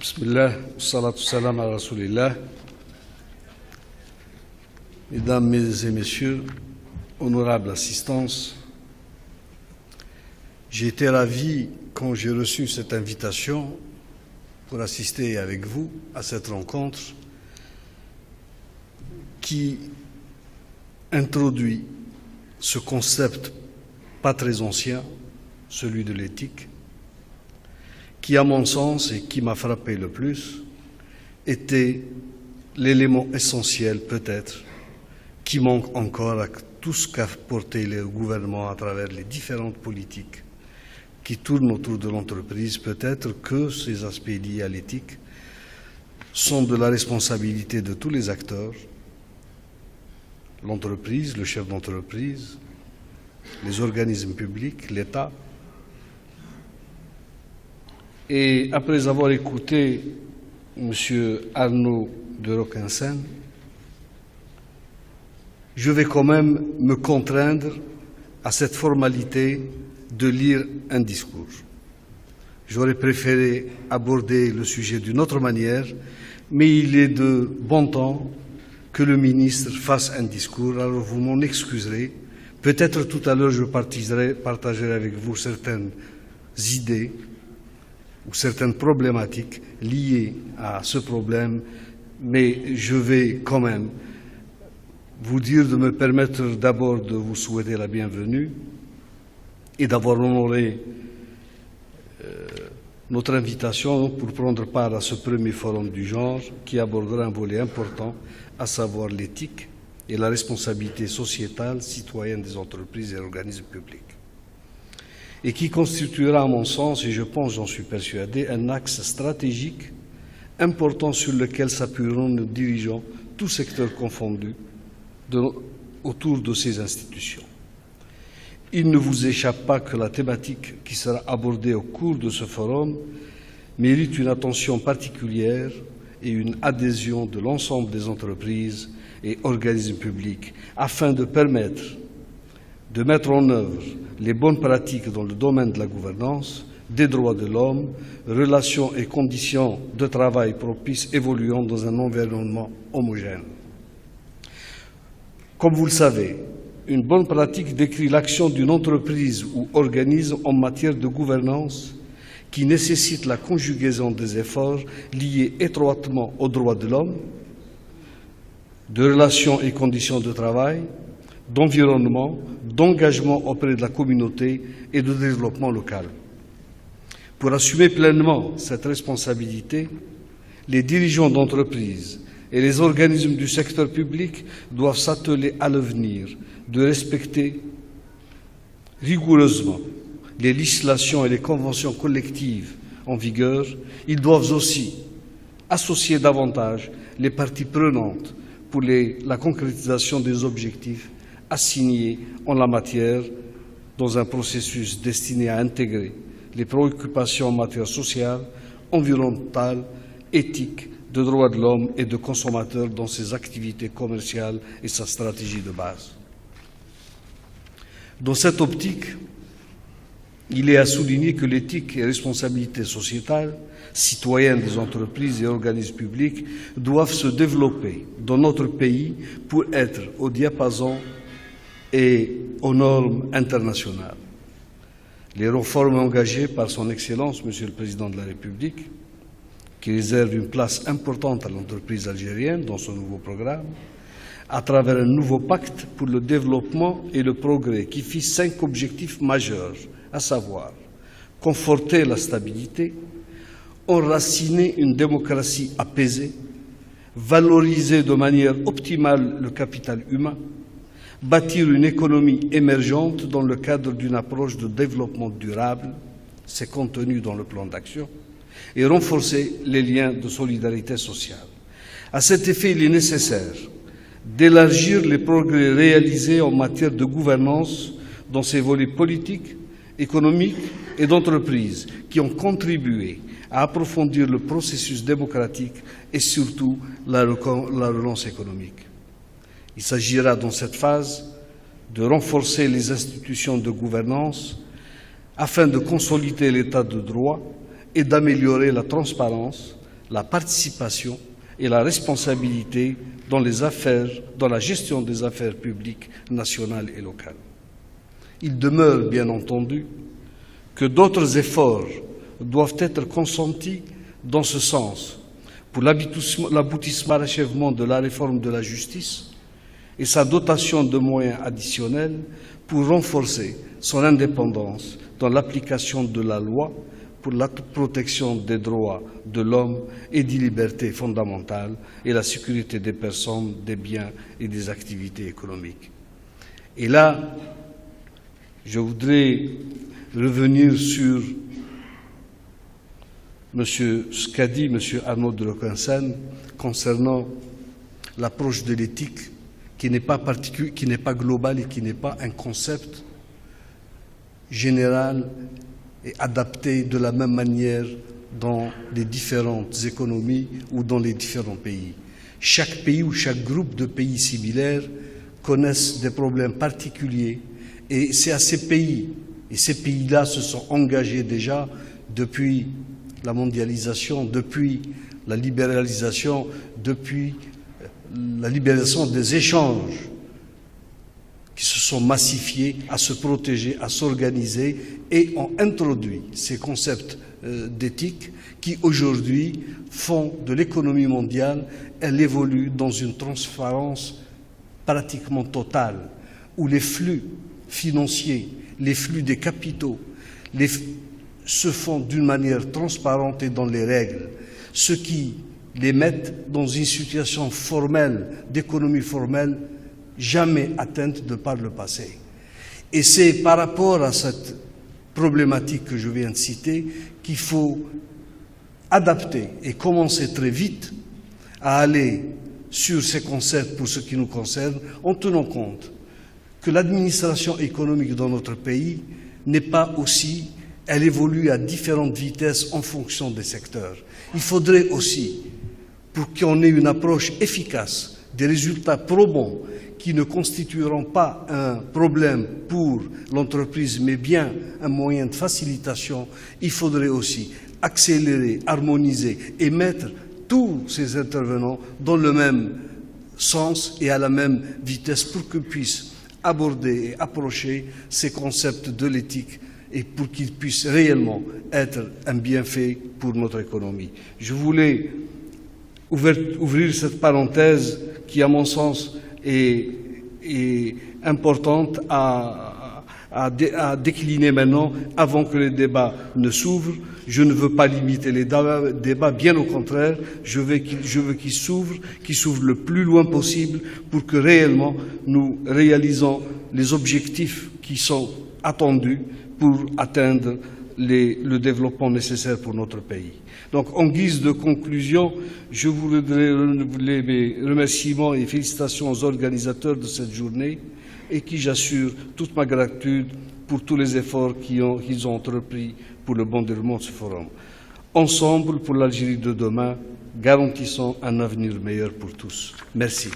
Bismillah, salatu salam à Rasulillah. Mesdames et messieurs, honorable assistance, j'ai été ravi quand j'ai reçu cette invitation pour assister avec vous à cette rencontre qui introduit ce concept pas très ancien, celui de l'éthique, qui, à mon sens, et qui m'a frappé le plus, était l'élément essentiel, peut-être, qui manque encore à tout ce qu'a porté le gouvernement à travers les différentes politiques qui tournent autour de l'entreprise. Peut-être que ces aspects liés à l'éthique sont de la responsabilité de tous les acteurs, l'entreprise, le chef d'entreprise, les organismes publics, l'État. Et après avoir écouté M. Arnaud de Roquensen, je vais quand même me contraindre à cette formalité de lire un discours. J'aurais préféré aborder le sujet d'une autre manière, mais il est de bon temps que le ministre fasse un discours, alors vous m'en excuserez. Peut-être tout à l'heure je partagerai avec vous certaines idées ou certaines problématiques liées à ce problème, mais je vais quand même vous dire de me permettre d'abord de vous souhaiter la bienvenue et d'avoir honoré notre invitation pour prendre part à ce premier forum du genre qui abordera un volet important, à savoir l'éthique et la responsabilité sociétale, citoyenne des entreprises et organismes publics, et qui constituera, à mon sens, et je pense, j'en suis persuadé, un axe stratégique important sur lequel s'appuieront nos dirigeants, tous secteurs confondus, autour de ces institutions. Il ne vous échappe pas que la thématique qui sera abordée au cours de ce forum mérite une attention particulière et une adhésion de l'ensemble des entreprises et organismes publics afin de permettre de mettre en œuvre les bonnes pratiques dans le domaine de la gouvernance, des droits de l'homme, relations et conditions de travail propices évoluant dans un environnement homogène. Comme vous le savez, une bonne pratique décrit l'action d'une entreprise ou organisme en matière de gouvernance qui nécessite la conjugaison des efforts liés étroitement aux droits de l'homme, de relations et conditions de travail, d'environnement, d'engagement auprès de la communauté et de développement local. Pour assumer pleinement cette responsabilité, les dirigeants d'entreprises et les organismes du secteur public doivent s'atteler à l'avenir de respecter rigoureusement les législations et les conventions collectives en vigueur. Ils doivent aussi associer davantage les parties prenantes pour la concrétisation des objectifs assignés en la matière dans un processus destiné à intégrer les préoccupations en matière sociale, environnementale, éthique, de droits de l'homme et de consommateurs dans ses activités commerciales et sa stratégie de base. Dans cette optique, il est à souligner que l'éthique et responsabilité sociétale, citoyenne des entreprises et organismes publics doivent se développer dans notre pays pour être au diapason et aux normes internationales. Les réformes engagées par son Excellence, Monsieur le Président de la République, qui réserve une place importante à l'entreprise algérienne dans son nouveau programme, à travers un nouveau pacte pour le développement et le progrès qui fixe 5 objectifs majeurs, à savoir conforter la stabilité, enraciner une démocratie apaisée, valoriser de manière optimale le capital humain, bâtir une économie émergente dans le cadre d'une approche de développement durable, c'est contenu dans le plan d'action, et renforcer les liens de solidarité sociale. À cet effet, il est nécessaire d'élargir les progrès réalisés en matière de gouvernance dans ces volets politiques, économiques et d'entreprise qui ont contribué à approfondir le processus démocratique et surtout la relance économique. Il s'agira dans cette phase de renforcer les institutions de gouvernance afin de consolider l'état de droit et d'améliorer la transparence, la participation et la responsabilité dans la gestion des affaires publiques nationales et locales. Il demeure, bien entendu, que d'autres efforts doivent être consentis dans ce sens pour l'aboutissement, l'achèvement de la réforme de la justice et sa dotation de moyens additionnels pour renforcer son indépendance dans l'application de la loi pour la protection des droits de l'homme et des libertés fondamentales et la sécurité des personnes, des biens et des activités économiques. Et là, je voudrais revenir sur ce qu'a dit M. Arnaud de Lequesne concernant l'approche de l'éthique qui n'est pas globale et qui n'est pas un concept général et adapté de la même manière dans les différentes économies ou dans les différents pays. Chaque pays ou chaque groupe de pays similaires connaissent des problèmes particuliers et c'est à ces pays, et ces pays-là se sont engagés déjà depuis la mondialisation, depuis la libéralisation, depuis la libéralisation des échanges qui se sont massifiés à se protéger, à s'organiser et ont introduit ces concepts d'éthique qui aujourd'hui font de l'économie mondiale, elle évolue dans une transparence pratiquement totale où les flux financiers, les flux des capitaux se font d'une manière transparente et dans les règles, ce qui les met dans une situation formelle, d'économie formelle, jamais atteinte de par le passé. Et c'est par rapport à cette problématique que je viens de citer qu'il faut adapter et commencer très vite à aller sur ces concepts pour ce qui nous concerne, en tenant compte que l'administration économique dans notre pays n'est pas aussi, elle évolue à différentes vitesses en fonction des secteurs. Il faudrait aussi, pour qu'on ait une approche efficace, des résultats probants qui ne constitueront pas un problème pour l'entreprise, mais bien un moyen de facilitation, il faudrait aussi accélérer, harmoniser et mettre tous ces intervenants dans le même sens et à la même vitesse pour qu'ils puissent aborder et approcher ces concepts de l'éthique et pour qu'ils puissent réellement être un bienfait pour notre économie. Je voulais ouvrir cette parenthèse qui, à mon sens, est importante à décliner maintenant avant que les débats ne s'ouvrent. Je ne veux pas limiter les débats, bien au contraire, je veux qu'ils s'ouvrent le plus loin possible pour que réellement nous réalisons les objectifs qui sont attendus pour atteindre le développement nécessaire pour notre pays. Donc, en guise de conclusion, je voudrais renouveler mes remerciements et félicitations aux organisateurs de cette journée et qui j'assure toute ma gratitude pour tous les efforts qu'ils ont entrepris pour le bon déroulement de ce forum. Ensemble, pour l'Algérie de demain, garantissons un avenir meilleur pour tous. Merci.